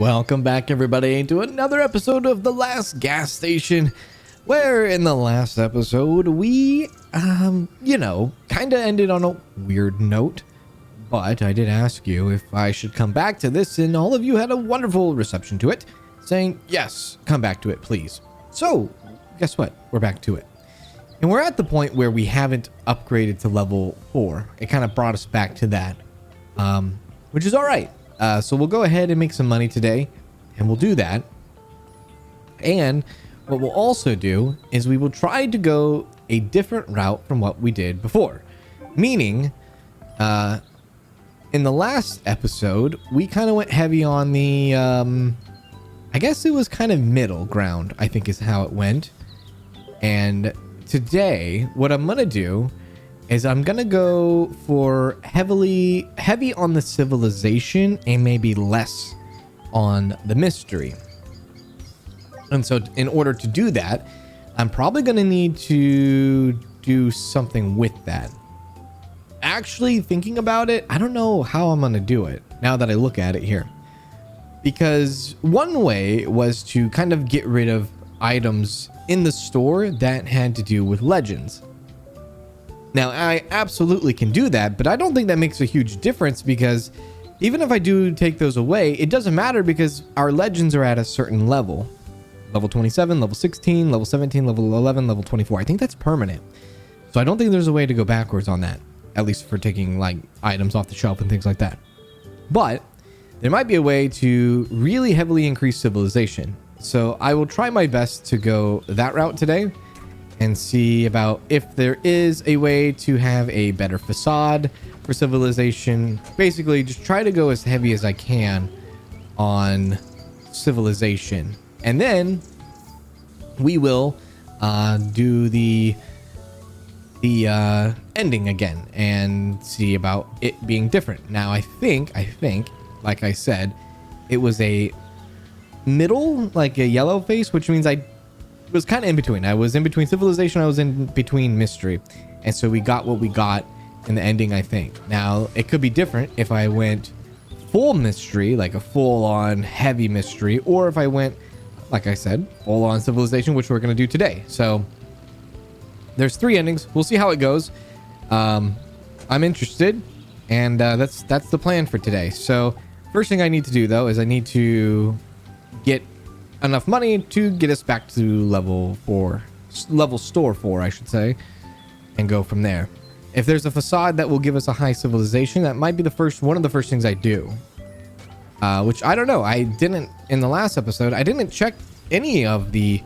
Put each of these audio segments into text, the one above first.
Welcome back, everybody, to another episode of The Last Gas Station, where in the last episode we, kind of ended on a weird note. But I did ask you if I should come back to this, and all of you had a wonderful reception to it, saying, yes, come back to it, please. So, guess what? We're back to it. And we're at the point where we haven't upgraded to level 4. It kind of brought us back to that, which is all right. So we'll go ahead and make some money today, and we'll do that. And what we'll also do is we will try to go a different route from what we did before. Meaning, in the last episode, we kind of went heavy on the, I guess it was kind of middle ground, I think is how it went. And today, what I'm going to do is I'm going to go for heavy on the civilization and maybe less on the mystery. And so in order to do that, I'm probably going to need to do something with that. Actually, thinking about it, I don't know how I'm going to do it now that I look at it here. Because one way was to kind of get rid of items in the store that had to do with legends. Now, I absolutely can do that, but I don't think that makes a huge difference because even if I do take those away, it doesn't matter because our legends are at a certain level. Level 27, level 16, level 17, level 11, level 24. I think that's permanent. So I don't think there's a way to go backwards on that, at least for taking like items off the shelf and things like that. But there might be a way to really heavily increase civilization. So I will try my best to go that route today and see about if there is a way to have a better facade for civilization. Basically, just try to go as heavy as I can on civilization. And then we will do the ending again and see about it being different. Now, I think, like I said, it was a middle, like a yellow face, which means I was kind of in between. I was in between civilization, I was in between mystery, and so we got what we got in the ending, I think. Now it could be different if I went full mystery, like a full-on heavy mystery, or if I went, like I said, full-on civilization, which we're going to do today. So there's 3 endings. We'll see how it goes. I'm interested, and that's the plan for today. So first thing I need to do though is I need to get enough money to get us back to level store 4, I should say, and go from there. If there's a facade that will give us a high civilization, that might be one of the first things I do. Which I don't know. I didn't in the last episode. I didn't check any of the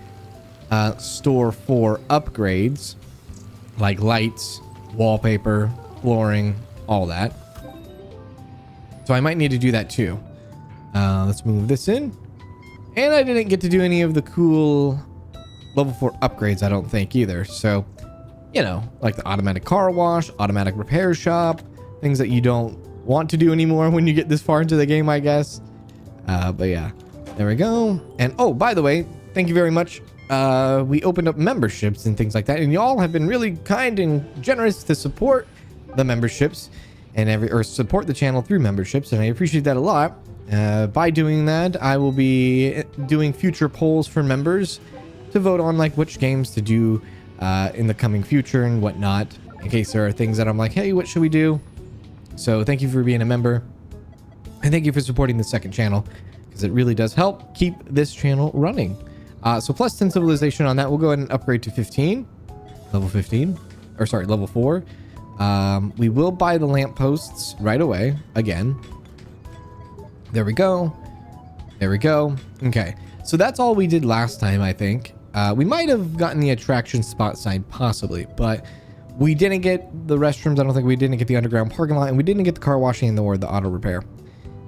store 4 upgrades, like lights, wallpaper, flooring, all that. So I might need to do that too. Let's move this in. And I didn't get to do any of the cool level 4 upgrades, I don't think, either. So, like the automatic car wash, automatic repair shop, things that you don't want to do anymore when you get this far into the game, I guess. But yeah, there we go. And oh, by the way, thank you very much. We opened up memberships and things like that. And y'all have been really kind and generous to support the memberships and support the channel through memberships. And I appreciate that a lot. By doing that, I will be doing future polls for members to vote on like which games to do in the coming future and whatnot, in case there are things that I'm like, hey, what should we do? So thank you for being a member, and thank you for supporting the second channel, because it really does help keep this channel running. So plus 10 civilization on that. We'll go ahead and upgrade to level 4. We will buy the lampposts right away again. There we go. Okay, so that's all we did last time, I think. We might have gotten the attraction spot sign, possibly, but we didn't get the restrooms. I don't think we didn't get the underground parking lot, and we didn't get the car washing or the auto repair.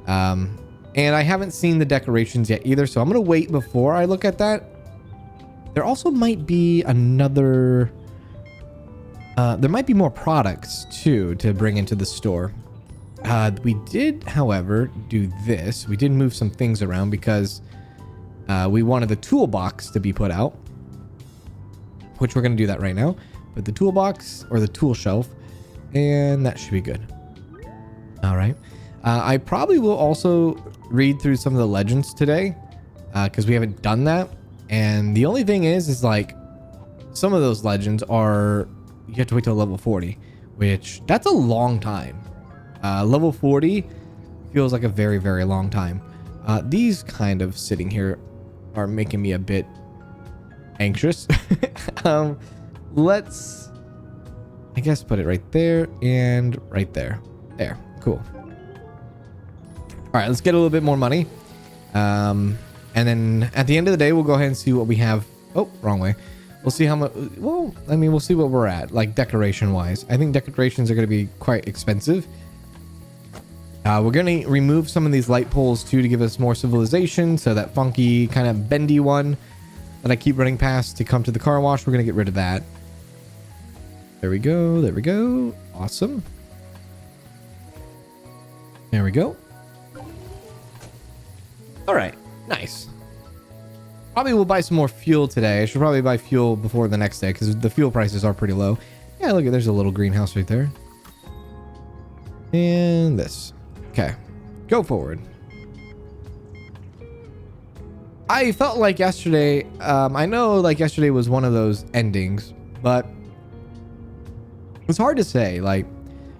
And I haven't seen the decorations yet either, so I'm going to wait before I look at that. There also might be another... there might be more products, too, to bring into the store. We did, however, do this. We did move some things around because we wanted the toolbox to be put out, which we're going to do that right now. But the toolbox or the tool shelf, and that should be good. All right. I probably will also read through some of the legends today because we haven't done that. And the only thing is like some of those legends are you have to wait till level 40, which that's a long time. Level 40 feels like a very, very long time. These kind of sitting here are making me a bit anxious. Let's, I guess, put it right there and right there. There, cool. All right, let's get a little bit more money. And then at the end of the day, we'll go ahead and see what we have. Oh, wrong way. We'll see how much. Well, I mean, we'll see what we're at, like decoration wise. I think decorations are going to be quite expensive. We're going to remove some of these light poles too to give us more civilization. So that funky kind of bendy one that I keep running past to come to the car wash, we're going to get rid of that. There we go. There we go. Awesome. There we go. All right. Nice. Probably will buy some more fuel today. I should probably buy fuel before the next day because the fuel prices are pretty low. Yeah, look at there's a little greenhouse right there. And this. Okay. Go forward. I felt like yesterday, I know like yesterday was one of those endings, but it's hard to say. Like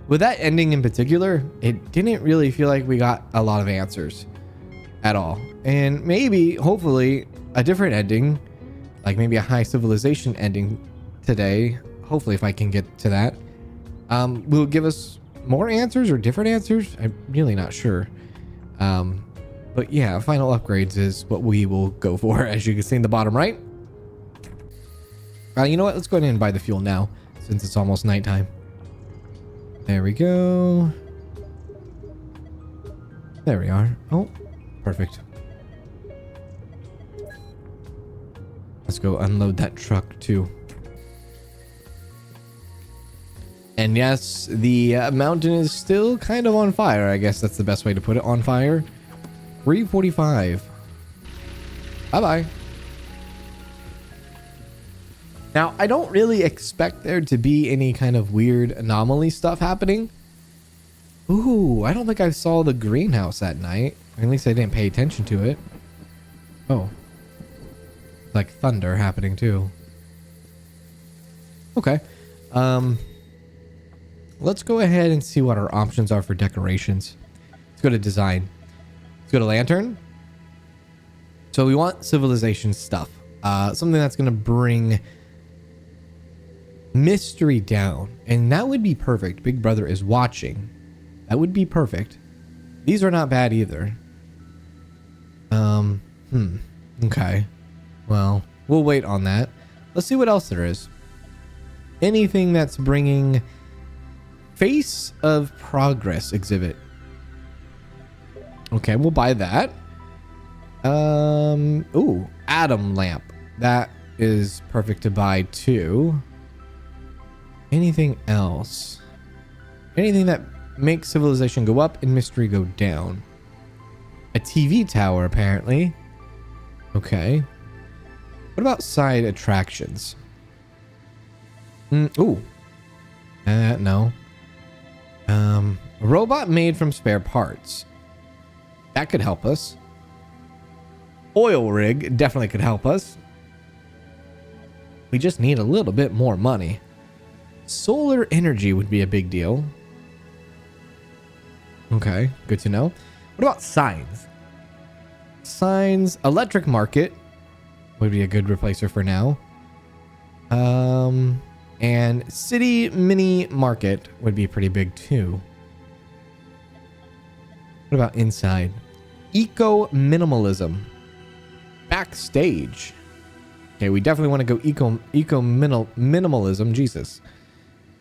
with that ending in particular, it didn't really feel like we got a lot of answers at all. And maybe, hopefully, a different ending, like maybe a high civilization ending today, hopefully if I can get to that, will give us more answers or different answers. I'm really not sure. But yeah, final upgrades is what we will go for, as you can see in the bottom right. You know what? Let's go ahead and buy the fuel now, since it's almost nighttime. There we go. There we are. Oh, perfect. Let's go unload that truck too. And yes, the mountain is still kind of on fire. I guess that's the best way to put it. On fire. 345. Bye-bye. Now, I don't really expect there to be any kind of weird anomaly stuff happening. Ooh, I don't think I saw the greenhouse that night. Or at least I didn't pay attention to it. Oh. Like thunder happening too. Okay. Let's go ahead and see what our options are for decorations. Let's go to design. Let's go to lantern. So we want civilization stuff. Something that's going to bring mystery down. And that would be perfect. Big Brother is watching. That would be perfect. These are not bad either. Okay. Well, we'll wait on that. Let's see what else there is. Anything that's bringing Face of Progress exhibit. Okay, we'll buy that. Ooh, Atom Lamp. That is perfect to buy too. Anything else? Anything that makes civilization go up and mystery go down. A TV tower, apparently. Okay. What about side attractions? Ooh. No. A robot made from spare parts. That could help us. Oil rig definitely could help us. We just need a little bit more money. Solar energy would be a big deal. Okay, good to know. What about signs? Signs, electric market would be a good replacer for now. And city mini market would be pretty big too. What about inside? Eco minimalism. Backstage. Okay, we definitely want to go eco minimalism. Jesus.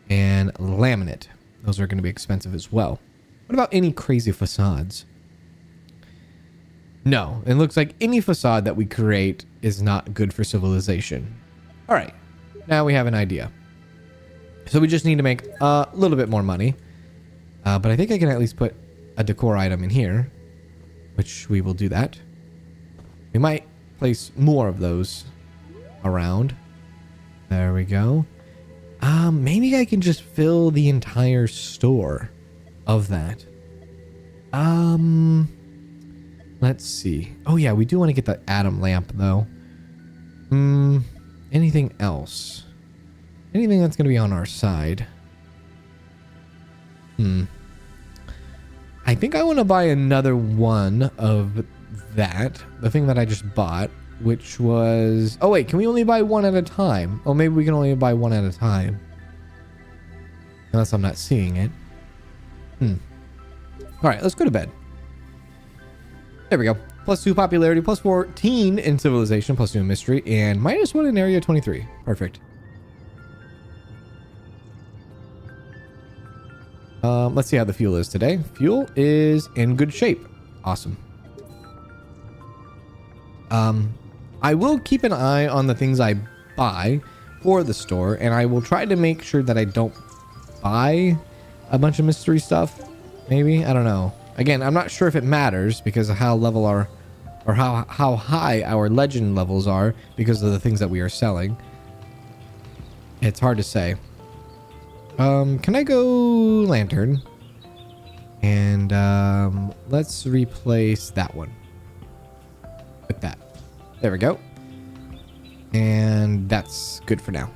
And laminate. Those are going to be expensive as well. What about any crazy facades? No, it looks like any facade that we create is not good for civilization. All right, now we have an idea. So we just need to make a little bit more money. But I think I can at least put a decor item in here, which we will do that. We might place more of those around. There we go. Maybe I can just fill the entire store of that. Let's see. Oh yeah, we do want to get the atom lamp though. Anything else? Anything that's going to be on our side? I think I want to buy another one of that. The thing that I just bought, which was... Oh wait, can we only buy one at a time? Oh, maybe we can only buy one at a time. Unless I'm not seeing it. All right, let's go to bed. There we go. +2 popularity, +14 in civilization, +2 in mystery, and -1 in area 23. Perfect. Let's see how the fuel is today. Fuel is in good shape. Awesome. I will keep an eye on the things I buy for the store, and I will try to make sure that I don't buy a bunch of mystery stuff. Maybe, I don't know. Again, I'm not sure if it matters because of how level our, or how high our legend levels are because of the things that we are selling. It's hard to say. Can I go lantern? And let's replace that one with that. There we go. And that's good for now.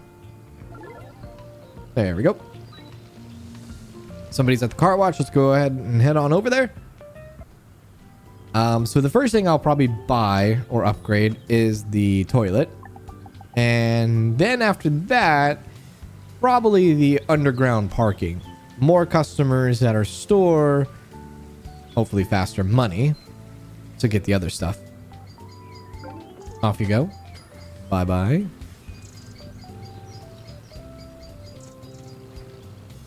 There we go. Somebody's at the car wash. Let's go ahead and head on over there. So the first thing I'll probably buy or upgrade is the toilet. And then after that, probably the underground parking. More customers at our store. Hopefully faster money to get the other stuff. Off you go. Bye-bye.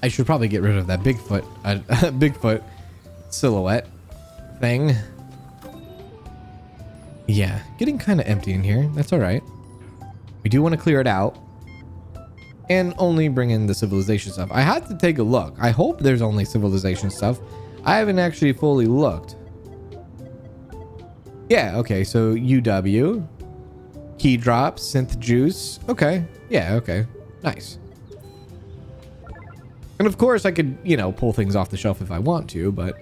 I should probably get rid of that Bigfoot silhouette thing. Yeah, getting kind of empty in here. That's all right. We do want to clear it out and only bring in the civilization stuff. I had to take a look. I hope there's only civilization stuff. I haven't actually fully looked. Yeah, okay. So UW, key drop, synth juice. Okay. Yeah, okay. Nice. And of course I could, you know, pull things off the shelf if I want to, but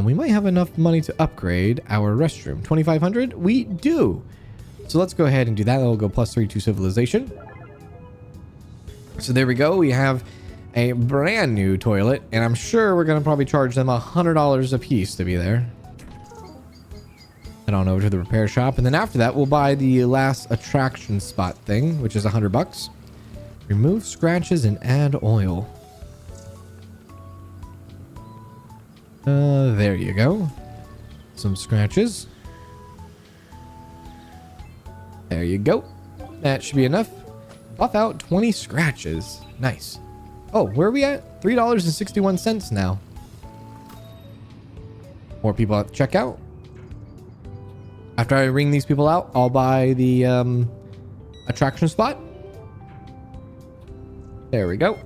we might have enough money to upgrade our restroom. 2,500? We do. So let's go ahead and do that. That'll go +3 to civilization. So there we go. We have a brand new toilet, and I'm sure we're going to probably charge them $100 a piece to be there. Head on over to the repair shop, and then after that, we'll buy the last attraction spot thing, which is $100. Remove scratches and add oil. There you go. Some scratches. There you go. That should be enough. Buff out 20 scratches. Nice. Oh, where are we at? $3.61 now. More people at the checkout. After I ring these people out, I'll buy the attraction spot. There we go.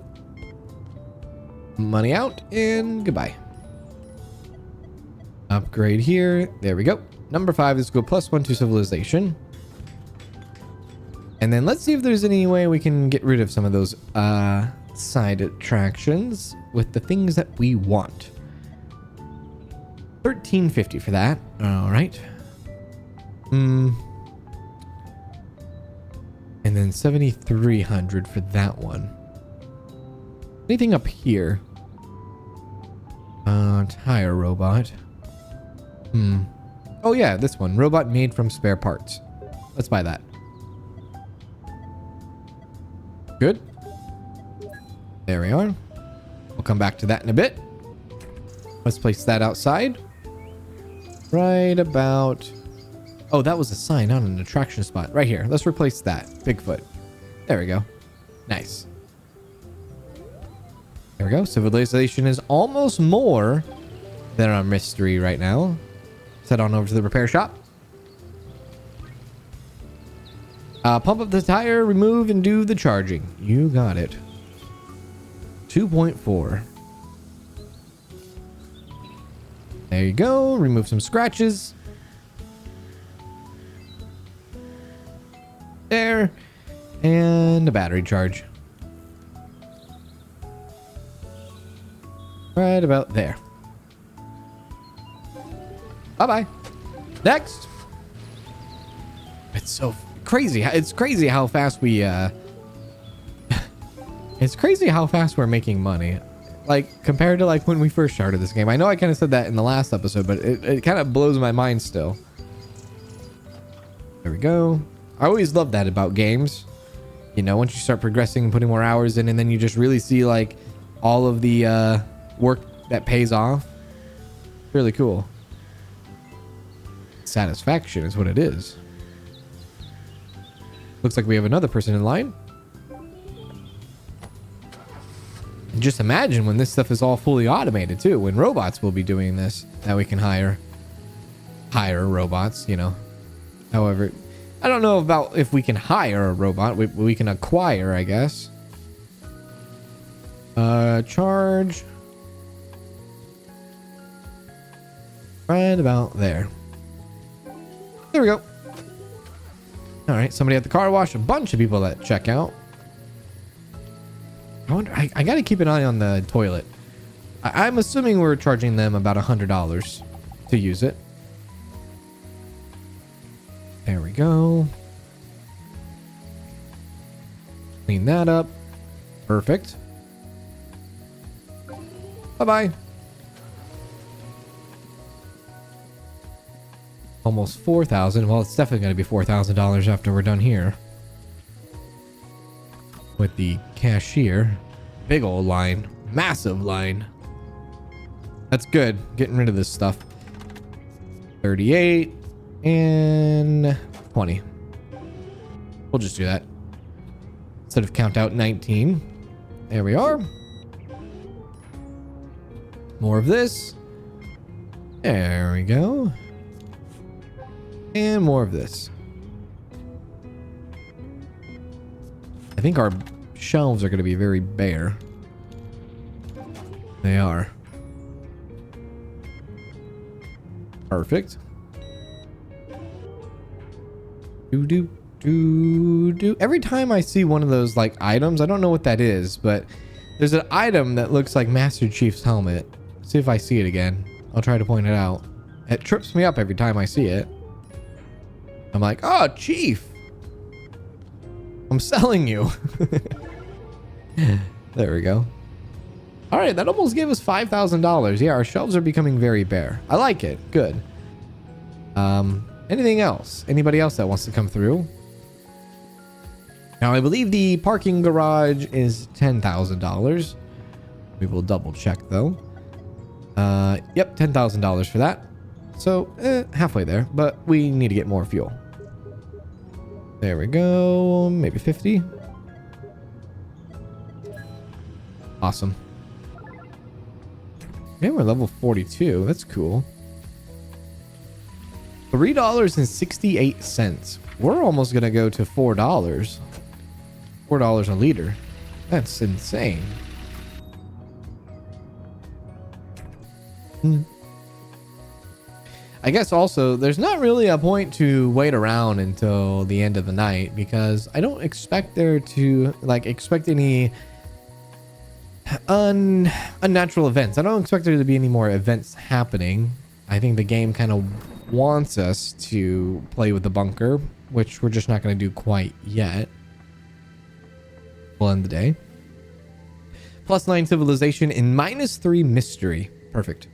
Money out and goodbye. Upgrade here. There we go. Number 5, let's go +1 to civilization. And then let's see if there's any way we can get rid of some of those side attractions with the things that we want. $13.50 for that. All right. And then $7,300 for that one. Anything up here? Tire robot. Oh yeah, this one. Robot made from spare parts. Let's buy that. Good. There we are. We'll come back to that in a bit. Let's place that outside. Right about... Oh, that was a sign, not an attraction spot. Right here. Let's replace that. Bigfoot. There we go. Nice. There we go. Civilization is almost more than our mystery right now. Let's head on over to the repair shop. Pump up the tire, remove, and do the charging. You got it. 2.4. There you go. Remove some scratches. There. And a battery charge. Right about there. Bye-bye. Next. It's so crazy. It's crazy how fast we, it's crazy how fast we're making money. Like, compared to, like, when we first started this game. I know I kind of said that in the last episode, but it kind of blows my mind still. There we go. I always love that about games. You know, once you start progressing and putting more hours in, and then you just really see, like, all of the work that pays off. Really cool. Satisfaction is what it is. Looks like we have another person in line. And just imagine when this stuff is all fully automated too, when robots will be doing this, that we can hire robots, you know. However, I don't know about if we can hire a robot. We can acquire, I guess. Charge. Right about there. There we go. All right, somebody at the car wash. A bunch of people that check out. I wonder. I got to keep an eye on the toilet. I'm assuming we're charging them about $100 to use it. There we go. Clean that up. Perfect. Bye-bye. Almost 4,000. Well, it's definitely going to be $4,000 after we're done here. With the cashier. Big old line. Massive line. That's good. Getting rid of this stuff. 38 and 20. We'll just do that. Instead of count out 19. There we are. More of this. There we go. And more of this. I think our shelves are going to be very bare. They are. Perfect. Every time I see one of those like items, I don't know what that is, but there's an item that looks like Master Chief's helmet. See if I see it again. I'll try to point it out. It trips me up every time I see it. I'm like, oh, Chief. I'm selling you. There we go. All right, that almost gave us $5,000. Yeah, our shelves are becoming very bare. I like it. Good. Anything else? Anybody else that wants to come through? Now, I believe the parking garage is $10,000. We will double check, though. Yep, $10,000 for that. So, halfway there, but we need to get more fuel. There we go. Maybe 50. Awesome. Okay, we're level 42. That's cool. $3.68. We're almost going to go to $4. $4 a liter. That's insane. I guess also there's not really a point to wait around until the end of the night, because I don't expect there to expect any unnatural events. I don't expect there to be any more events happening. I think the game kind of wants us to play with the bunker, which we're just not going to do quite yet. We'll end the day. +9 civilization and -3 mystery. Perfect.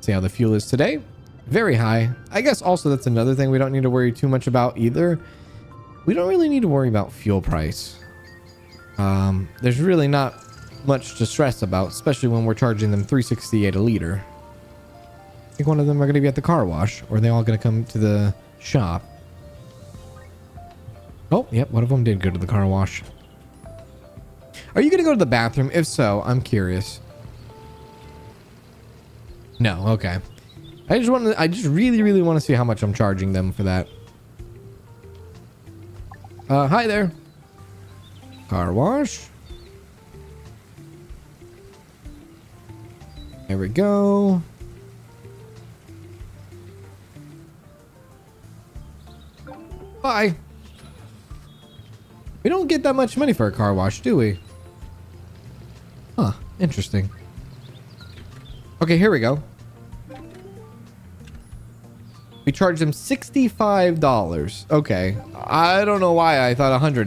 See how the fuel is today. Very high. I guess also that's another thing we don't need to worry too much about either. We don't really need to worry about fuel price. There's really not much to stress about, especially when we're charging them $3.68 a liter. I think one of them are going to be at the car wash, or are they all going to come to the shop? Oh, yep, one of them did go to the car wash. Are you going to go to the bathroom? If so, I'm curious. No, okay. I just really want to see how much I'm charging them for that. Hi there. Car wash. There we go. Bye. We don't get that much money for a car wash, do we? Huh, interesting. Okay, here we go. We charged them $65. Okay. I don't know why I thought $100.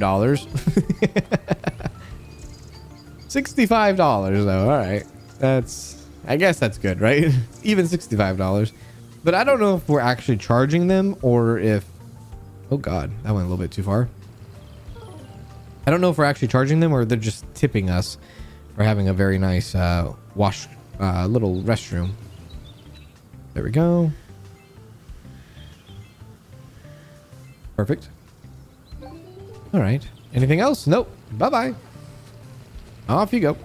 $65 though. All right. I guess that's good, right? Even $65. But I don't know if we're actually charging them or if, oh God, that went a little bit too far. I don't know if we're actually charging them or they're just tipping us for having a very nice wash little restroom. There we go. Perfect. All right. Anything else? Nope. Bye-bye. Off you go.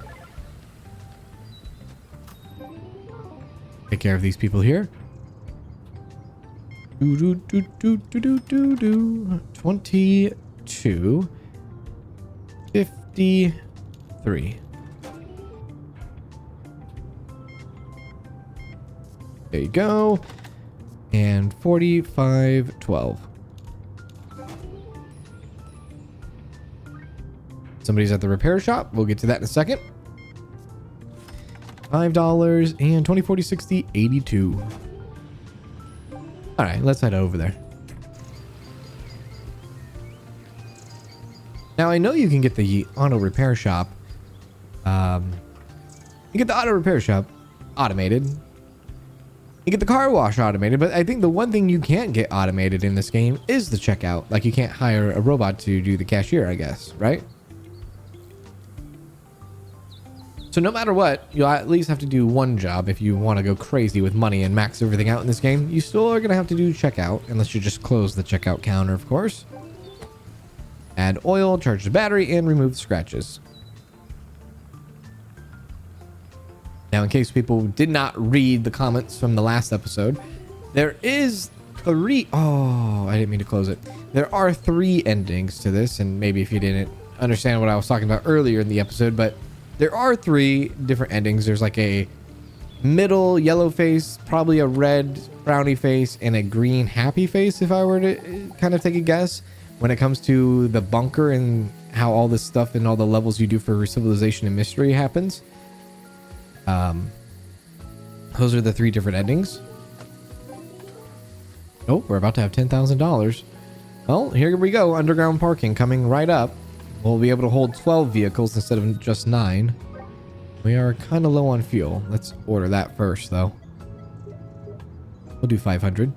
Take care of these people here. 22. 53. There you go. And 45.12. Somebody's at the repair shop. We'll get to that in a second. $5 and 20, 40, 60, 82. All right, let's head over there. Now I know you can get the auto repair shop. You get the auto repair shop automated. You get the car wash automated, but I think the one thing you can't get automated in this game is the checkout. Like you can't hire a robot to do the cashier, I guess, right? So no matter what, you'll at least have to do one job if you want to go crazy with money and max everything out in this game. You still are going to have to do checkout, unless you just close the checkout counter, of course. Add oil, charge the battery, and remove the scratches. Now, in case people did not read the comments from the last episode, there is three... Oh, I didn't mean to close it. There are 3 endings to this, and maybe if you didn't understand what I was talking about earlier in the episode, but there are 3 different endings. There's like a middle yellow face, probably a red frowny face, and a green happy face, if I were to kind of take a guess, when it comes to the bunker and how all this stuff and all the levels you do for Civilization and Mystery happens. Those are the 3 different endings. Oh, we're about to have $10,000. Well, here we go. Underground parking coming right up. We'll be able to hold 12 vehicles instead of just 9. We are kind of low on fuel. Let's order that first, though. We'll do 500.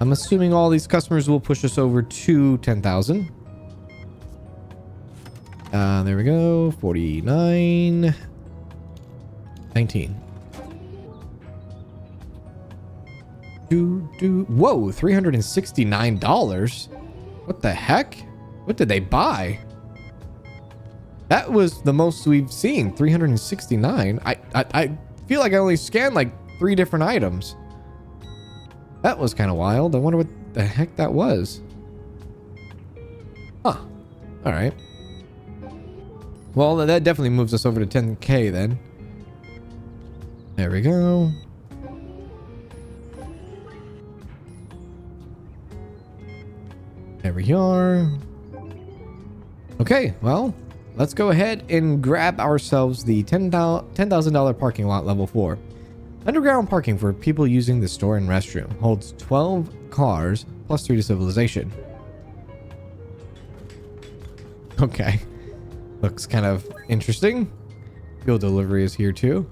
I'm assuming all these customers will push us over to 10,000. There we go. 49. 19. Whoa, $369. What the heck? What did they buy? That was the most we've seen. 369. I feel like I only scanned like 3 different items. That was kind of wild. I wonder what the heck that was. Huh. All right. Well, that definitely moves us over to 10K then. There we go. There we are. Okay, well, let's go ahead and grab ourselves the $10,000 parking lot level 4. Underground parking for people using the store and restroom. Holds 12 cars plus 3 to civilization. Okay. Looks kind of interesting. Fuel delivery is here too.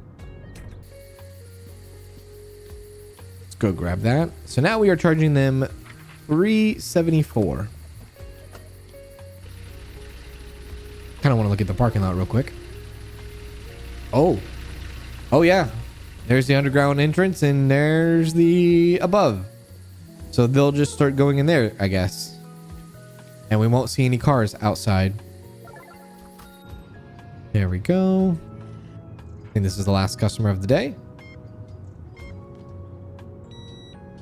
Let's go grab that. So now we are charging them $374. Kind of want to look at the parking lot real quick. Oh yeah, there's the underground entrance and there's the above, so they'll just start going in there, I guess, and we won't see any cars outside. There we go. I think this is the last customer of the day.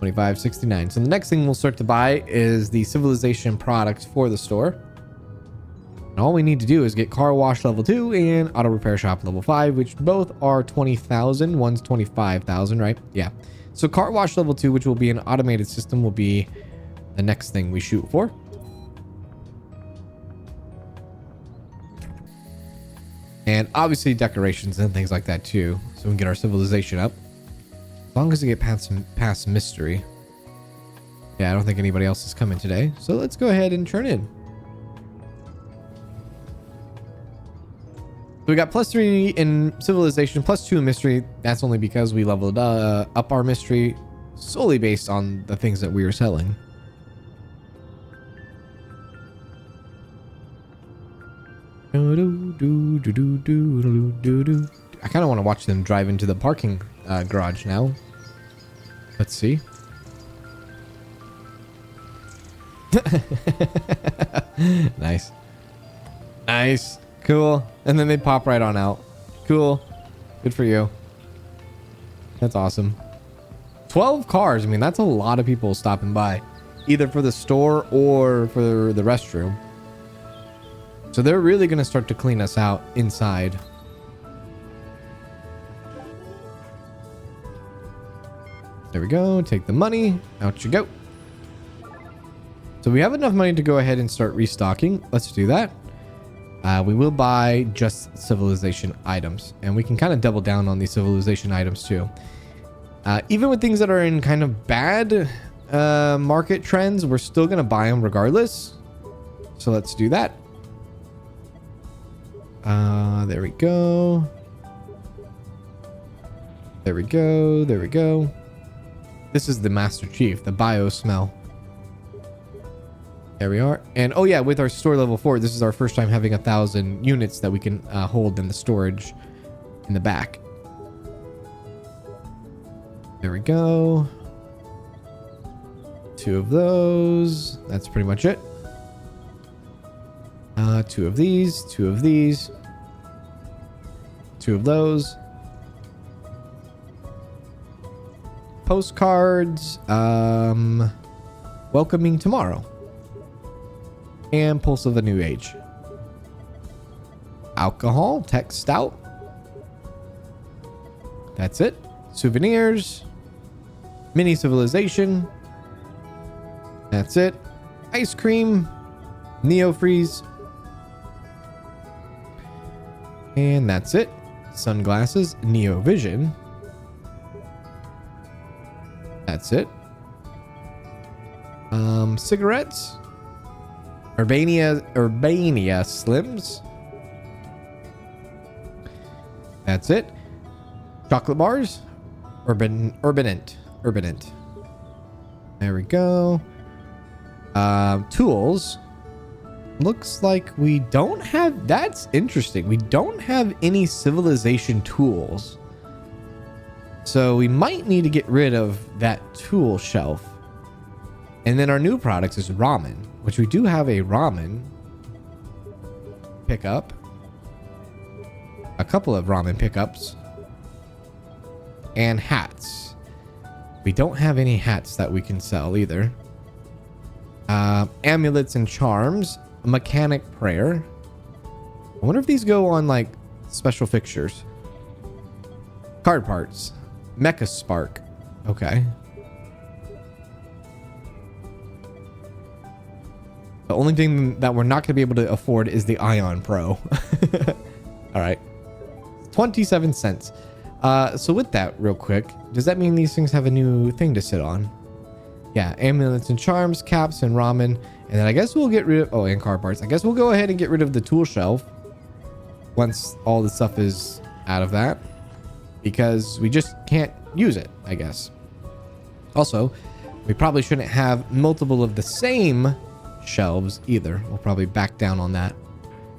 25.69. So the next thing we'll start to buy is the civilization products for the store. And all we need to do is get car wash level 2 and auto repair shop level 5, which both are 20,000. One's 25,000, right? Yeah. So car wash level 2, which will be an automated system, will be the next thing we shoot for. And obviously decorations and things like that too. So we can get our civilization up. As long as we get past mystery. Yeah, I don't think anybody else is coming today. So let's go ahead and turn in. So we got +3 in civilization, +2 in mystery. That's only because we leveled up our mystery solely based on the things that we were selling. I kind of want to watch them drive into the parking garage now. Let's see. Nice. Nice. Cool. And then they pop right on out. Cool. Good for you. That's awesome. 12 cars. I mean, that's a lot of people stopping by, either for the store or for the restroom. So they're really going to start to clean us out inside. There we go. Take the money. Out you go. So we have enough money to go ahead and start restocking. Let's do that. We will buy just civilization items, and we can kind of double down on these civilization items too. Even with things that are in kind of bad market trends, we're still going to buy them regardless. So let's do that. There we go. There we go. There we go. This is the Master Chief, the bio smell. There we are. And oh yeah, with our store level 4, this is our first time having 1,000 units that we can hold in the storage in the back. There we go. 2 of those. That's pretty much it. 2 of these, 2 of these, 2 of those. Postcards. Welcoming tomorrow. And Pulse of the New Age. Alcohol, tech stout. That's it. Souvenirs. Mini civilization. That's it. Ice cream. Neo freeze. And that's it. Sunglasses. Neo vision. That's it. Cigarettes. Urbania Slims. That's it. Chocolate bars. Urbanant. There we go. Tools. Looks like we don't have... That's interesting. We don't have any civilization tools. So we might need to get rid of that tool shelf. And then our new products is ramen, which we do have a ramen pickup. A couple of ramen pickups. And hats. We don't have any hats that we can sell either. Amulets and charms. Mechanic prayer. I wonder if these go on like special fixtures. Card parts. Mecha spark. Okay. The only thing that we're not going to be able to afford is the Ion Pro. All right. 27 cents. So with that, real quick, does that mean these things have a new thing to sit on? Yeah, amulets and charms, caps and ramen. And then I guess we'll get rid of... Oh, and car parts. I guess we'll go ahead and get rid of the tool shelf once all the stuff is out of that. Because we just can't use it, I guess. Also, we probably shouldn't have multiple of the same shelves either. We'll probably back down on that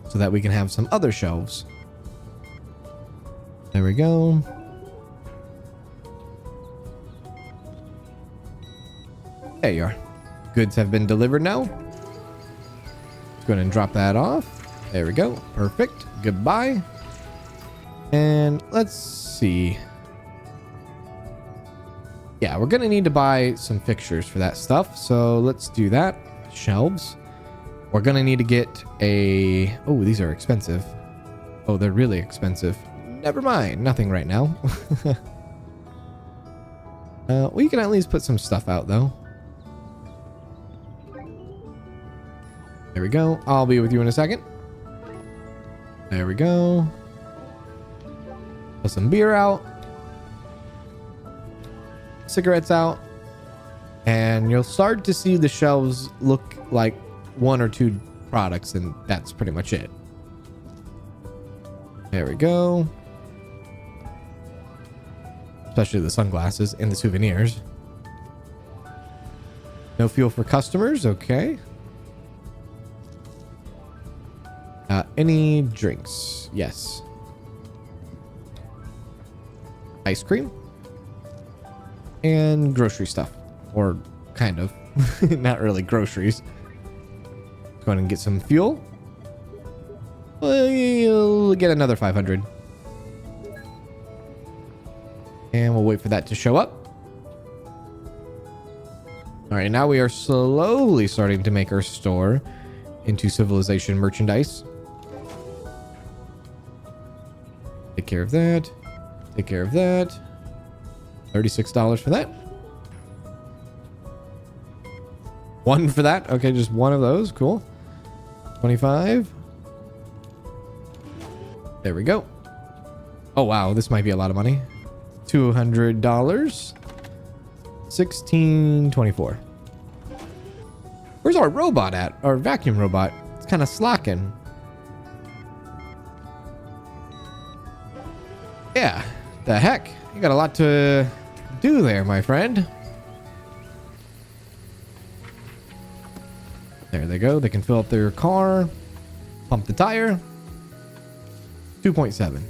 so that we can have some other shelves. There we go. There you are. Goods have been delivered now. Let's go ahead and drop that off. There we go. Perfect. Goodbye. And let's see. Yeah, we're going to need to buy some fixtures for that stuff. So let's do that. Shelves. We're going to need to get a... Oh, these are expensive. Oh, they're really expensive. Never mind. Nothing right now. We can at least put some stuff out, though. There we go. I'll be with you in a second. There we go. Put some beer out. Cigarettes out. And you'll start to see the shelves look like one or two products, and that's pretty much it. There we go. Especially the sunglasses and the souvenirs. No fuel for customers. Okay. Any drinks? Yes. Ice cream. And grocery stuff. Or kind of. Not really groceries. Go ahead and get some fuel. We'll get another 500. And we'll wait for that to show up. All right, now we are slowly starting to make our store into civilization merchandise. Take care of that. Take care of that. $36 for that. One for that. Okay, just one of those. Cool. 25. There we go. Oh, wow. This might be a lot of money. $200. 1624. Where's our robot at? Our vacuum robot. It's kind of slacking. Yeah. The heck? You got a lot to do there, my friend. There they go. They can fill up their car. Pump the tire. 2.7.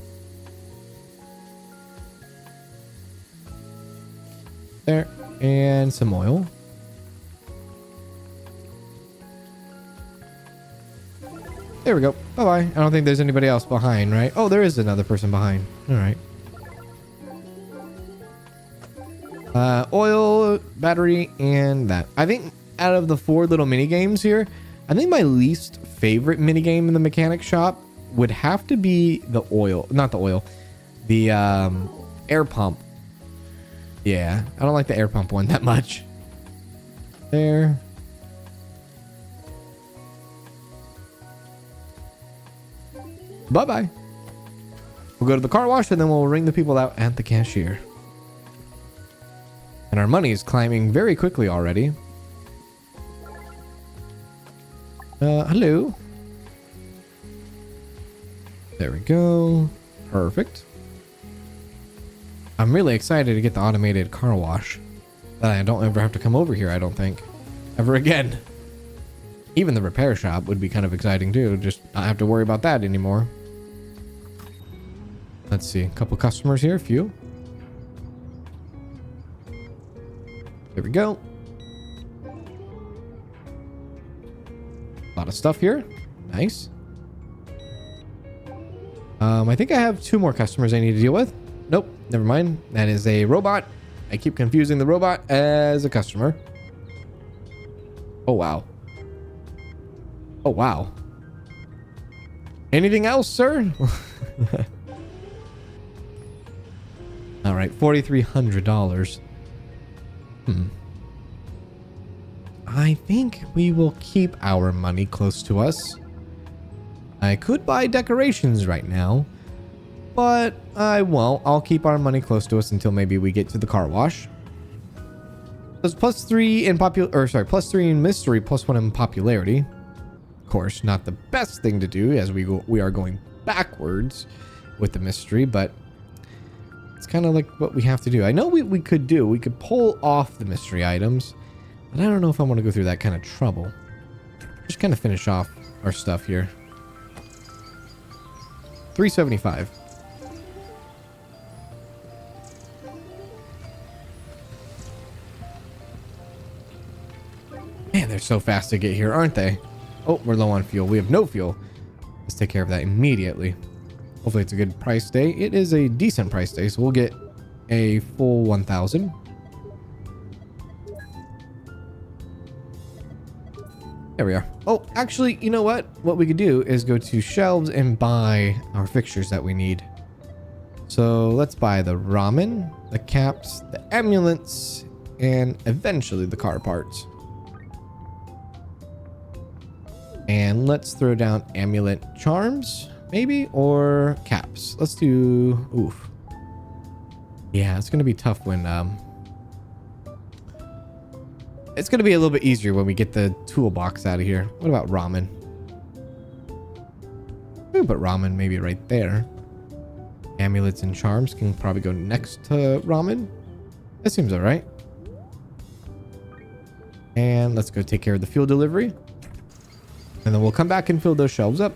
There. And some oil. There we go. Bye-bye. I don't think there's anybody else behind, right? Oh, there is another person behind. All right. Oil, battery, and that. I think out of the 4 little mini games here, I think my least favorite mini game in the mechanic shop would have to be the oil. Not the oil. The air pump. Yeah, I don't like the air pump one that much. There. Bye-bye. We'll go to the car wash and then we'll ring the people out at the cashier. And our money is climbing very quickly already. Hello. There we go. Perfect. I'm really excited to get the automated car wash. I don't ever have to come over here, I don't think. Ever again. Even the repair shop would be kind of exciting too. Just not have to worry about that anymore. Let's see. A couple customers here. A few. There we go. A lot of stuff here. Nice. I think I have 2 more customers I need to deal with. Nope. Never mind. That is a robot. I keep confusing the robot as a customer. Oh, wow. Oh, wow. Anything else, sir? All right. $4,300. I think we will keep our money close to us. I could buy decorations right now, but I won't. I'll keep our money close to us until maybe we get to the car wash. There's +3 in +3 in mystery, +1 in popularity. Of course, not the best thing to do as we are going backwards with the mystery, but it's kind of like what we have to do. I know we could do. We could pull off the mystery items, but I don't know if I want to go through that kind of trouble. Just kind of finish off our stuff here. $375. Man, they're so fast to get here, aren't they? Oh, we're low on fuel. We have no fuel. Let's take care of that immediately. Hopefully it's a good price day. It is a decent price day, so we'll get a full 1,000. There we are. Oh, actually, you know what? What we could do is go to shelves and buy our fixtures that we need. So let's buy the ramen, the caps, the amulets, and eventually the car parts. And let's throw down amulet charms, maybe, or caps. Let's do, oof. Yeah, it's gonna be tough when it's gonna be a little bit easier when we get the toolbox out of here. What about ramen? We can put ramen maybe right there. Amulets and charms can probably go next to ramen. That seems all right. And let's go take care of the fuel delivery. And then we'll come back and fill those shelves up.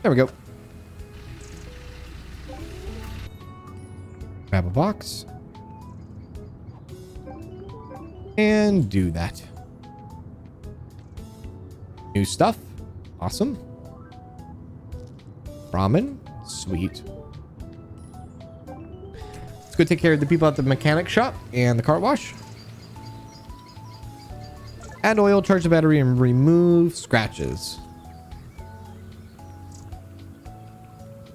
There we go. Grab a box. And do that. New stuff. Awesome. Ramen. Sweet. Let's go take care of the people at the mechanic shop and the car wash. Add oil, charge the battery, and remove scratches.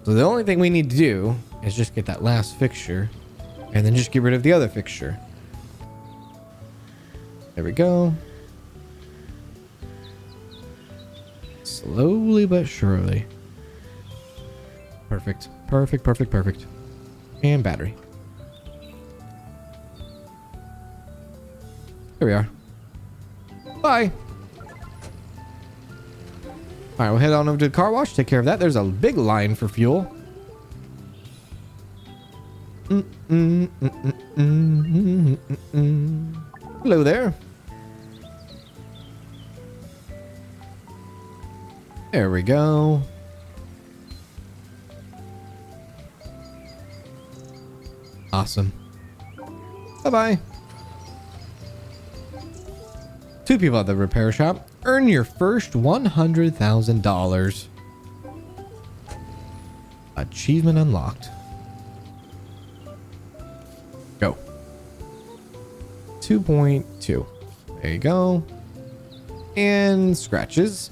So the only thing we need to do is just get that last fixture and then just get rid of the other fixture. There we go. Slowly but surely. Perfect. Perfect, perfect, perfect. And battery. Here we are. Bye. All right, we'll head on over to the car wash. Take care of that. There's a big line for fuel. Hello there. There we go. Awesome. Bye-bye. 2 people at the repair shop. Earn your first $100,000. Achievement unlocked. Go. 2.2. There you go. And scratches.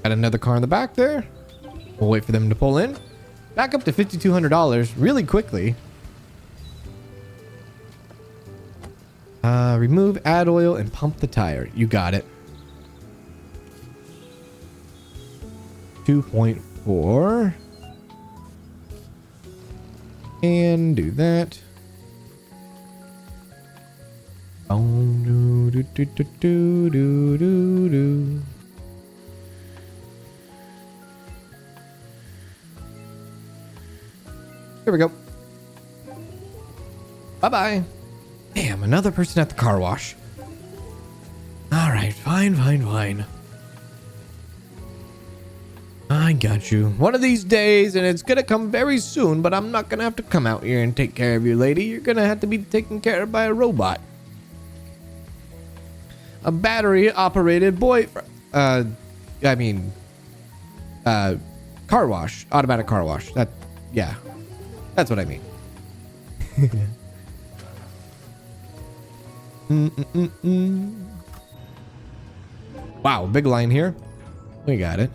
Got another car in the back there. We'll wait for them to pull in. Back up to $5,200 really quickly. Remove, add oil, and pump the tire. You got it. 2.4. And do that. Oh, do, do, do, do, do, do, do. Here we go. Bye-bye. Damn, another person at the car wash. All right, fine, fine, fine. I got you. One of these days, and it's gonna come very soon, but I'm not gonna have to come out here and take care of you, lady. You're gonna have to be taken care of by a robot. A battery-operated car wash. Automatic car wash. Yeah. That's what I mean. Wow, big line here. We got it.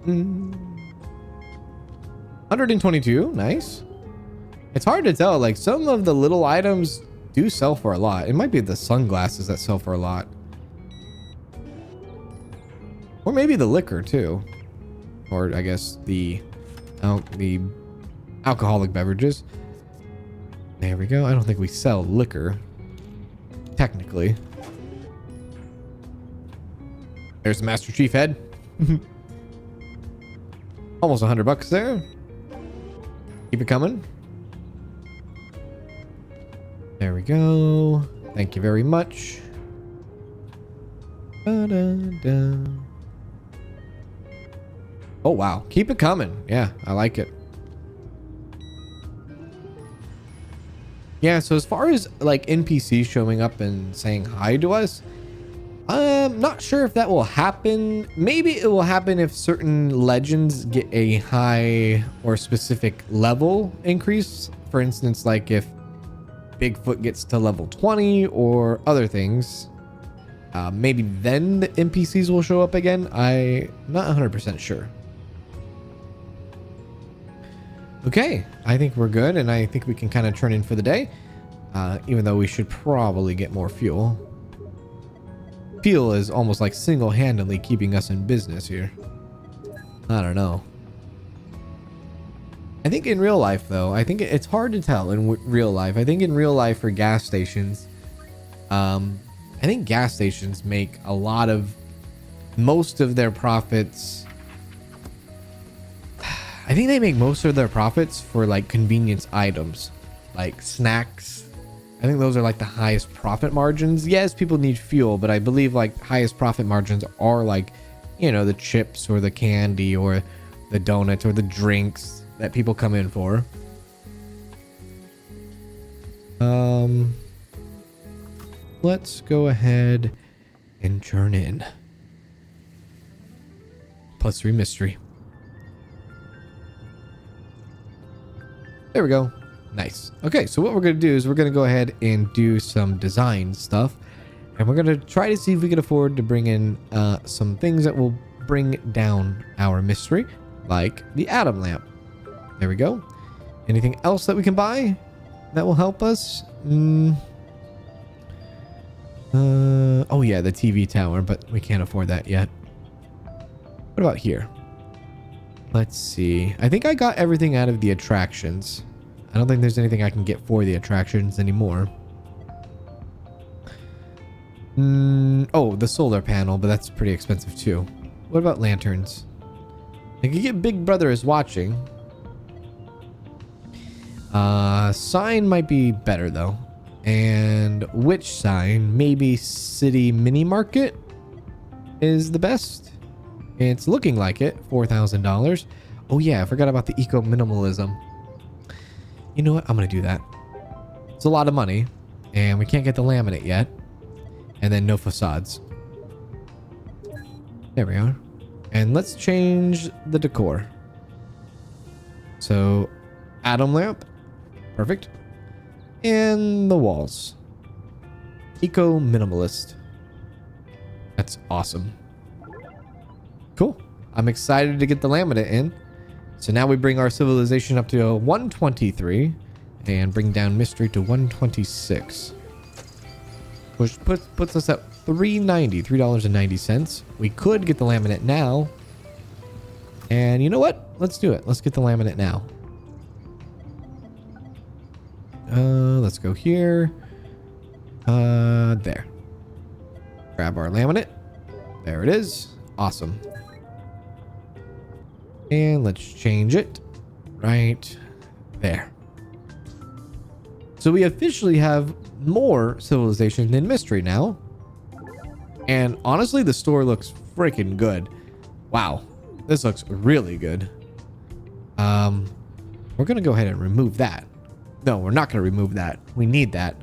$122, nice. It's hard to tell, like some of the little items do sell for a lot. It might be the sunglasses that sell for a lot. Or maybe the liquor too. Or I guess the alcoholic beverages. There we go. I don't think we sell liquor. Technically. There's the Master Chief head. Almost $100 there. Keep it coming. There we go. Thank you very much. Da-da-da. Oh, wow. Keep it coming. Yeah, I like it. Yeah, so as far as like NPCs showing up and saying hi to us, I'm not sure if that will happen. Maybe it will happen if certain legends get a high or specific level increase. For instance, like if Bigfoot gets to level 20 or other things. Maybe then the NPCs will show up again. I'm not 100% sure. Okay, I think we're good, and I think we can kind of turn in for the day. Even though we should probably get more fuel. Fuel is almost like single-handedly keeping us in business here. I don't know. I think in real life, though, I think it's hard to tell in real life. I think in real life for gas stations, I think gas stations make most of their profits. I think they make most of their profits for like convenience items, like snacks. I think those are like the highest profit margins. Yes, people need fuel, but I believe like highest profit margins are like, you know, the chips or the candy or the donuts or the drinks that people come in for. Let's go ahead and turn in +3 mystery. There we go. Nice. Okay, so what we're going to do is we're going to go ahead and do some design stuff. And we're going to try to see if we can afford to bring in some things that will bring down our mystery, like the atom lamp. There we go. Anything else that we can buy that will help us? Oh yeah, the TV tower, but we can't afford that yet. What about here? Let's see. I think I got everything out of the attractions. I don't think there's anything I can get for the attractions anymore. Oh, the solar panel, but that's pretty expensive too. What about lanterns? I could get Big Brother is watching. Sign might be better though. And which sign? Maybe City Mini Market is the best. It's looking like it. $4,000. Oh yeah, I forgot about the eco minimalism. You know what? I'm gonna do that. It's a lot of money, and we can't get the laminate yet. And then no facades. There we are. And let's change the decor. So, atom lamp. Perfect. And the walls. Eco minimalist. That's awesome. Cool. I'm excited to get the laminate in. So now we bring our civilization up to 123 and bring down mystery to 126. Which puts us at $3.90. We could get the laminate now. And you know what? Let's do it. Let's get the laminate now. Let's go here. There. Grab our laminate. There it is. Awesome. And let's change it right there. So we officially have more civilization than mystery now. And honestly, the store looks freaking good. Wow. This looks really good. We're going to go ahead and remove that. No, we're not going to remove that. We need that.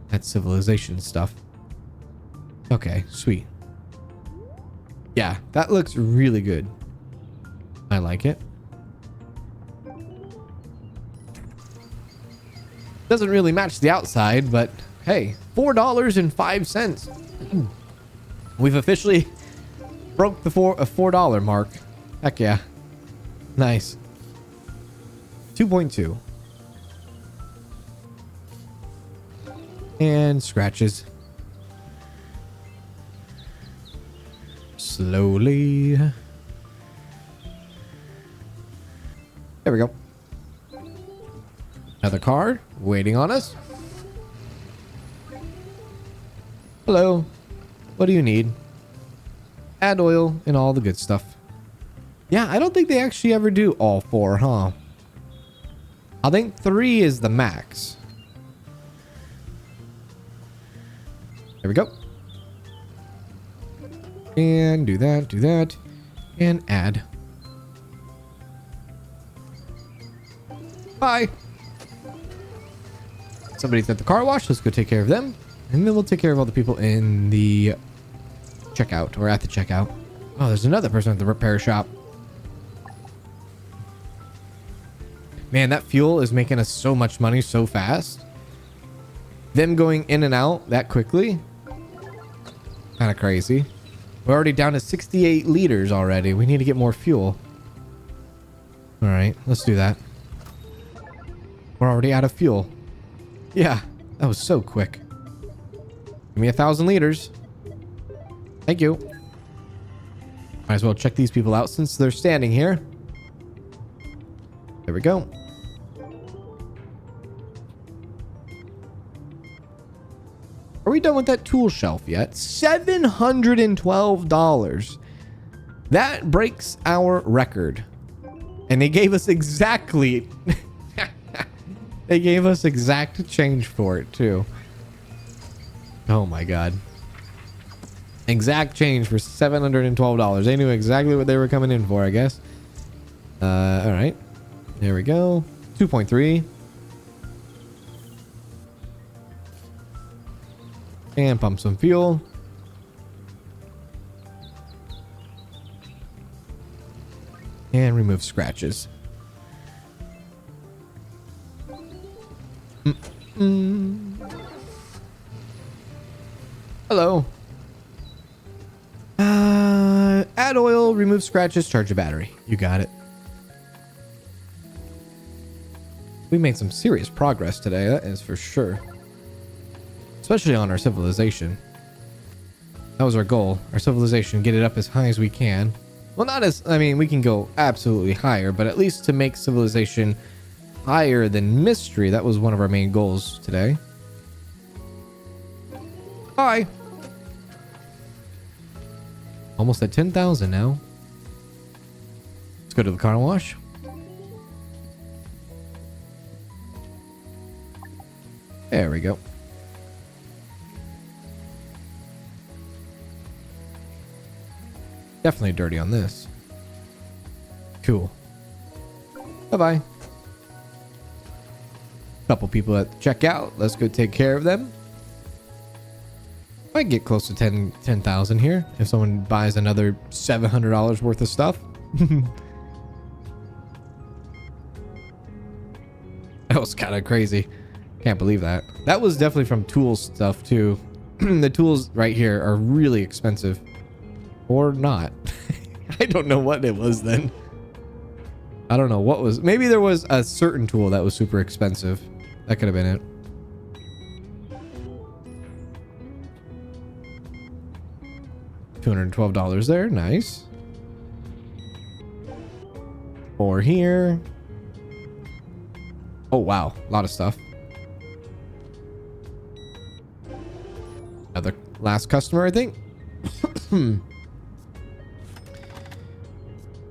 That's civilization stuff. Okay, sweet. Yeah, that looks really good. I like it. Doesn't really match the outside, but hey, $4.05. We've officially broke the $4 mark. Heck yeah. Nice. 2.2. And scratches. Slowly. There we go. Another car waiting on us. Hello. What do you need? Add oil and all the good stuff. Yeah, I don't think they actually ever do all 4, huh? I think 3 is the max. There we go. And do that, and add. Bye. Somebody's at the car wash. Let's go take care of them. And then we'll take care of all the people in the checkout or at the checkout. Oh, there's another person at the repair shop. Man, that fuel is making us so much money so fast. Them going in and out that quickly. Kind of crazy. We're already down to 68 liters already. We need to get more fuel. All right, let's do that. We're already out of fuel. Yeah, That was so quick. Give me 1,000 liters. Thank you. Might as well check these people out since they're standing here. There we go. Are we done with that tool shelf yet? $712. That breaks our record. And they gave us exactly... they gave us exact change for it, too. Oh, my God. Exact change for $712. They knew exactly what they were coming in for, I guess. All right. There we go. 2.3. And pump some fuel. And remove scratches. Hello. Add oil, remove scratches, charge a battery. You got it. We made some serious progress today, that is for sure. Especially on our civilization. That was our goal. Our civilization, get it up as high as we can. Well, not as, I mean, we can go absolutely higher, but at least to make civilization higher than mystery. That was one of our main goals today. Hi. Almost at 10,000 now. Let's go to the car wash. There we go. Definitely dirty on this. Cool. Bye-bye. Couple people at the checkout. Let's go take care of them. Might get close to 10,000 here if someone buys another $700 worth of stuff. That was kind of crazy. Can't believe that. That was definitely from tools stuff too. The tools right here are really expensive. Or not. I don't know what it was then. I don't know what was. Maybe there was a certain tool that was super expensive. That could have been it. $212 there. Nice. Or here. Oh, wow. A lot of stuff. Another last customer, I think.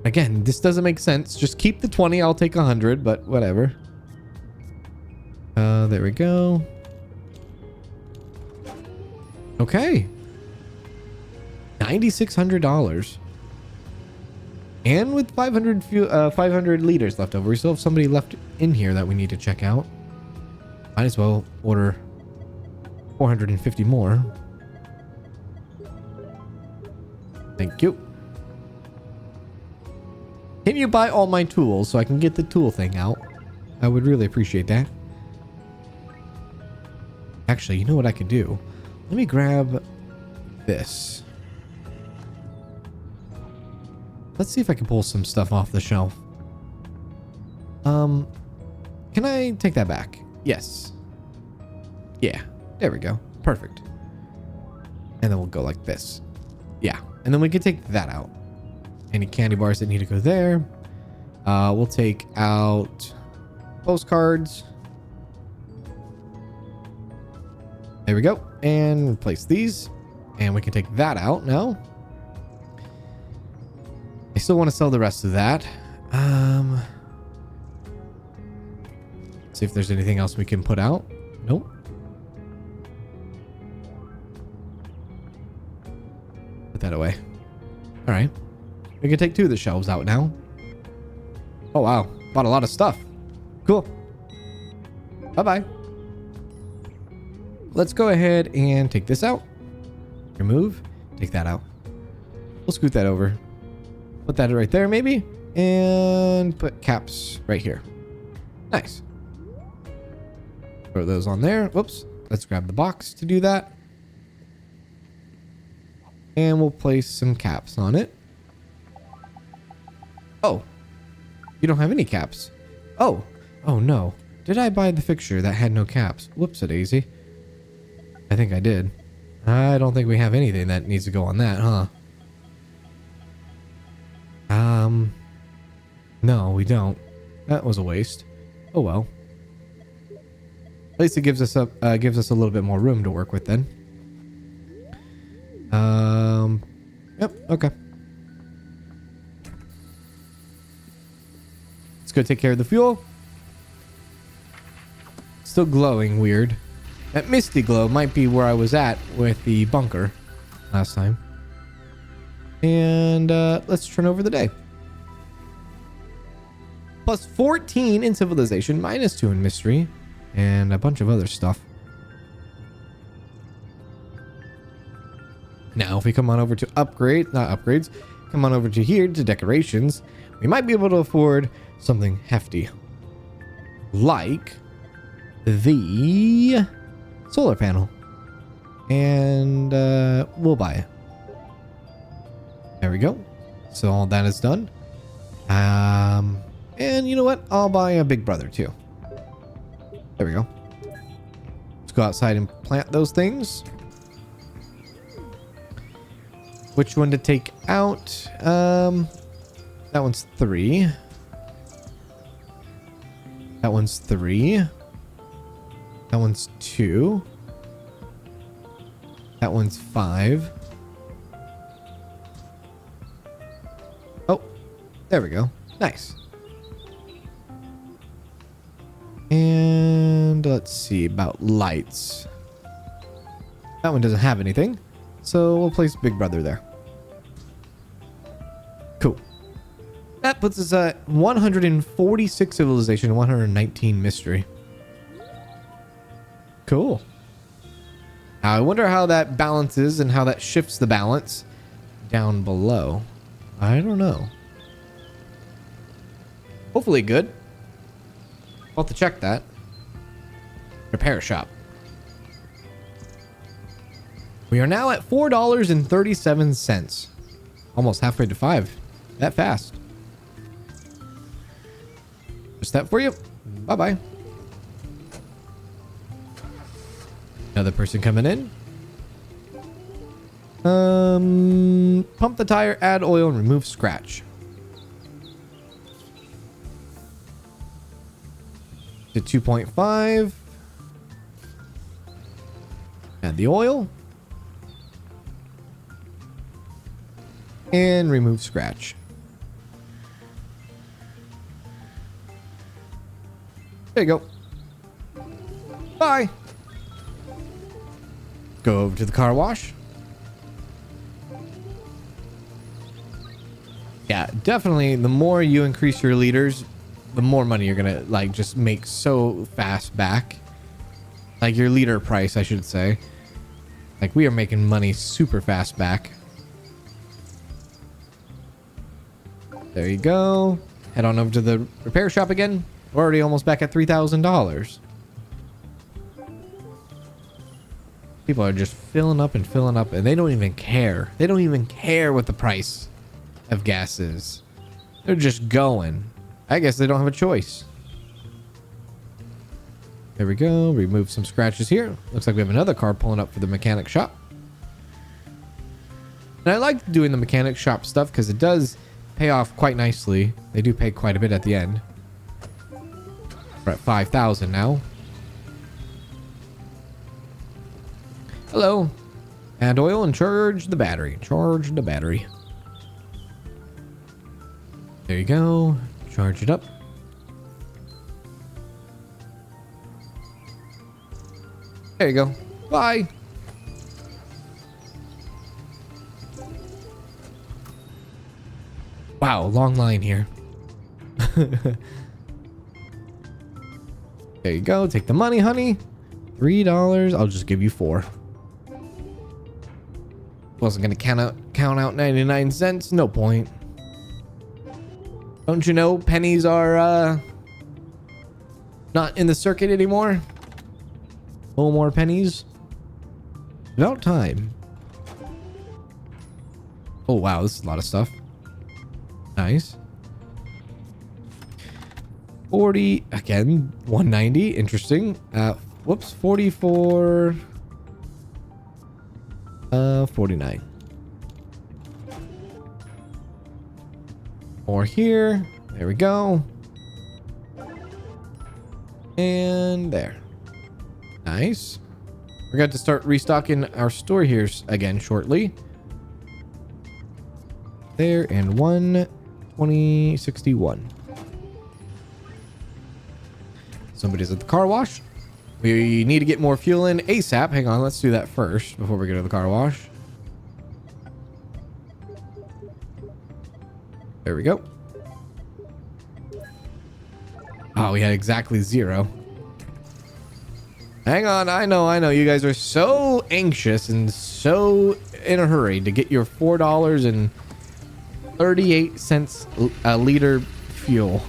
Again, this doesn't make sense. Just keep the 20. I'll take 100, but whatever. There we go. Okay. $9,600. And with 500 liters left over. We still have somebody left in here that we need to check out. Might as well order 450 more. Thank you. Can you buy all my tools so I can get the tool thing out? I would really appreciate that. Actually, you know what I could do? Let me grab this. Let's see if I can pull some stuff off the shelf. Can I take that back? Yes. Yeah, there we go. Perfect. And then we'll go like this. Yeah, and then we can take that out. Any candy bars that need to go there. We'll take out postcards. There we go. And replace these. And we can take that out now. I still want to sell the rest of that. See if there's anything else we can put out. Nope. Put that away. All right. We can take 2 of the shelves out now. Oh, wow. Bought a lot of stuff. Cool. Bye-bye. Let's go ahead and take this out. Remove. Take that out. We'll scoot that over. Put that right there, maybe. And put caps right here. Nice. Throw those on there. Whoops. Let's grab the box to do that. And we'll place some caps on it. Oh, you don't have any caps. Oh no. Did I buy the fixture that had no caps? Whoops-a-daisy. I think I did. I don't think we have anything that needs to go on that, huh? No, we don't. That was a waste. Oh well. At least it gives us a little bit more room to work with then. Yep, okay. Let's go take care of the fuel. Still glowing weird. That misty glow might be where I was at with the bunker last time. And let's turn over the day. Plus 14 in civilization, minus 2 in mystery, and a bunch of other stuff. Now, if we come on over to not upgrades, come on over to here to decorations, we might be able to afford something hefty. Like the solar panel. And we'll buy it. There we go. So all that is done. And you know what? I'll buy a big brother too. There we go. Let's go outside and plant those things. Which one to take out? That one's 3. That one's 3. That one's 2. That one's 5. Oh, there we go. Nice. And let's see about lights. That one doesn't have anything, so we'll place Big Brother there. Cool. That puts us at 146 civilization, 119 mystery. Cool. Now, I wonder how that balances and how that shifts the balance down below. I don't know. Hopefully good. I'll have to check that. Repair shop. We are now at $4.37. Almost halfway to 5. That fast. Just that for you. Bye-bye. Another person coming in. Pump the tire, add oil, and remove scratch. To 2.5. Add the oil. And remove scratch. There you go. Bye. Go over to the car wash. Yeah, definitely the more you increase your liters, the more money you're gonna like just make so fast back. Like your liter price, I should say. Like we are making money super fast back. There you go. Head on over to the repair shop again. We're already almost back at $3,000. People are just filling up, and they don't even care. They don't even care what the price of gas is. They're just going. I guess they don't have a choice. There we go. Remove some scratches here. Looks like we have another car pulling up for the mechanic shop. And I like doing the mechanic shop stuff because it does pay off quite nicely. They do pay quite a bit at the end. We're at 5,000 now. Hello. Add oil and charge the battery. Charge the battery. There you go. Charge it up. There you go. Bye. Wow, long line here. There you go. Take the money, honey. $3. I'll just give you 4. Wasn't gonna count out 99 cents. No point. Don't you know pennies are not in the circuit anymore? No more pennies. About time. Oh wow, this is a lot of stuff. Nice. 40 again. 190. Interesting. Whoops. 44. 49. More here. There we go. And there. Nice. We're going to start restocking our store here again shortly. There, and 120.61. Somebody's at the car wash. We need to get more fuel in ASAP. Hang on, let's do that first before we go to the car wash. There we go. Oh, we had exactly 0. Hang on, I know. You guys are so anxious and so in a hurry to get your $4.38 a liter fuel.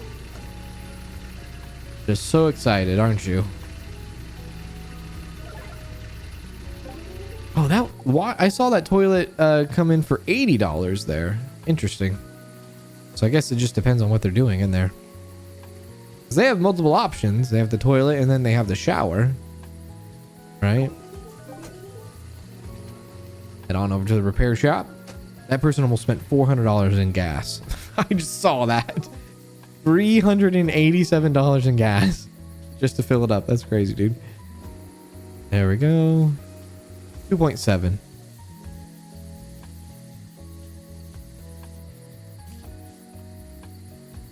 Just so excited, aren't you? Oh, I saw that toilet come in for $80 there. Interesting. So I guess it just depends on what they're doing in there. 'Cause they have multiple options. They have the toilet and then they have the shower. Right? Head on over to the repair shop. That person almost spent $400 in gas. I just saw that. $387 in gas just to fill it up. That's crazy, dude. There we go. 2.7.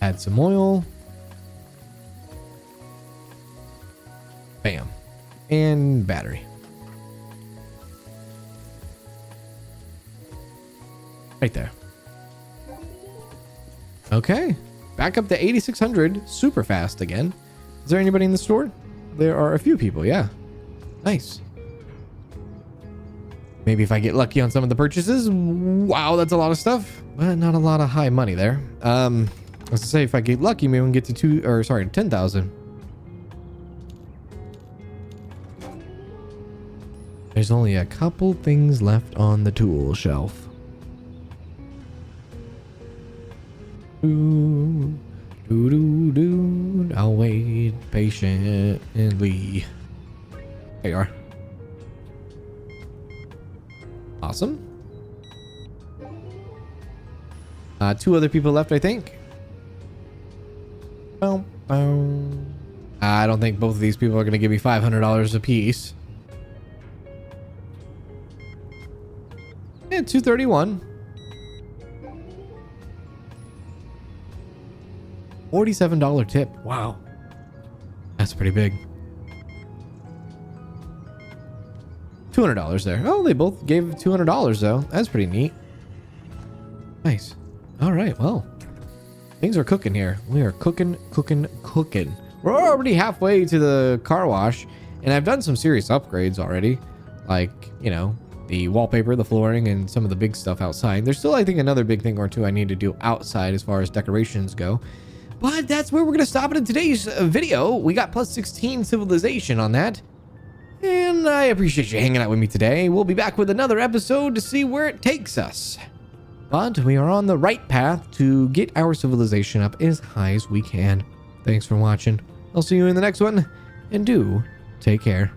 Add some oil. Bam. And battery. Right there. Okay. Back up to 8,600. Super fast again. Is there anybody in the store? There are a few people. Yeah. Nice. Maybe if I get lucky on some of the purchases. Wow, that's a lot of stuff. But not a lot of high money there. Let's say if I get lucky, maybe we can get to 10,000. There's only a couple things left on the tool shelf. I'll wait patiently. There you are. Awesome. 2 other people left, I think. I don't think both of these people are going to give me $500 a piece. Yeah, 231. $47 tip. Wow. That's pretty big. $200 there. Oh, they both gave $200 though. That's pretty neat. Nice. All right. Well, things are cooking here. We are cooking. We're already halfway to the car wash, and I've done some serious upgrades already. Like, you know, the wallpaper, the flooring, and some of the big stuff outside. There's still, I think, another big thing or two I need to do outside as far as decorations go. But that's where we're going to stop it in today's video. We got plus 16 civilization on that. And I appreciate you hanging out with me today. We'll be back with another episode to see where it takes us. But we are on the right path to get our civilization up as high as we can. Thanks for watching. I'll see you in the next one. And do take care.